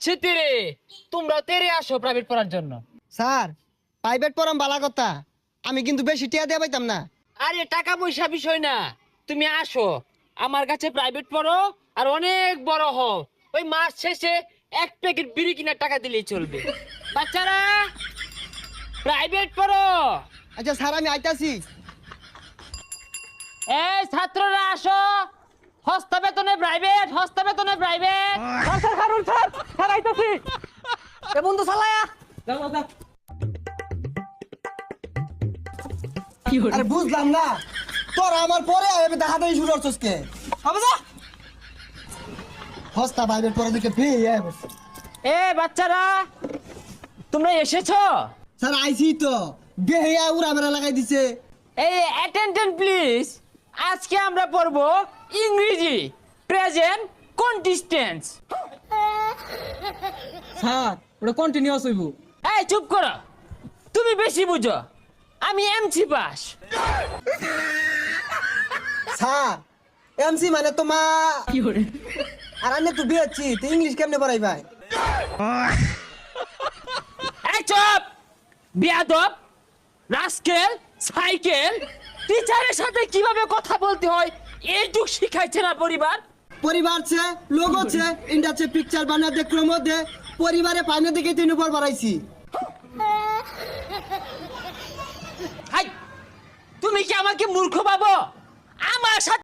ছিতিরে তোমরা তেরে আসো প্রাইভেট পড়ার জন্য। স্যার প্রাইভেট পড়াম বালা কথা, আমি কিন্তু বেশি টিয়া দিয়ে পাইতাম না। আরে টাকা পয়সা বিষয় না, তুমি আসো আমার কাছে প্রাইভেট পড়ো আর অনেক বড় হও। ওই মাস শেষে এক প্যাকেট বিড়ি কিনার টাকা দিলেই চলবে। বাচ্চারা প্রাইভেট পড়ো। আচ্ছা স্যার আমি আইতাছি। এই ছাত্ররা আসো, হস্তা বেতনে প্রাইভেট, হস্তা বেতনে private. Sir Harun sir, sir আইতাছি। এ বন্ধু চালায়া যাও যাও। আরে বুঝলাম না, তোরা আমার পরে আমি দেখা দেই শুরু করছস কে? হবে যা। হস্তা প্রাইভেট পড়া দিকে ফ্রি এ বাচ্চারা তোমরা এসেছো? স্যার আইছি তো, বেহিয়া উড়া মেরা লাগাই দিছে। এই অ্যাটেনশন প্লিজ, আজকে আমরা পড়বো ইংরেজি প্রেজেন্ট কন্টিস্টেন্স। স্যার ওটা কন্টিনিউয়াস হইব। এই চুপ করো, তুমি বেশি বুঝো, আমি এমসি পাস। স্যার এমসি মানে তোমা কি করে? আর আমি তো বিয়েছি, তুই ইংলিশ কেমনে পড়াই ভাই? এই চুপ বিয়াদব, রাস্কেল, সাইকেল। টিচারের সাথে কিভাবে কথা বলতে হয় এইটুক শিখাইছে না পরিবার? পরিবার ছে লোক আছে ইন্ডাছে পিকচার বানা দে ক্রমো দে, পরিবারে পাইনে দিকে তিন উপর বাড়াইছি। হাই, তুমি কি আমাকে মূর্খ ভাবো? আমার সাথে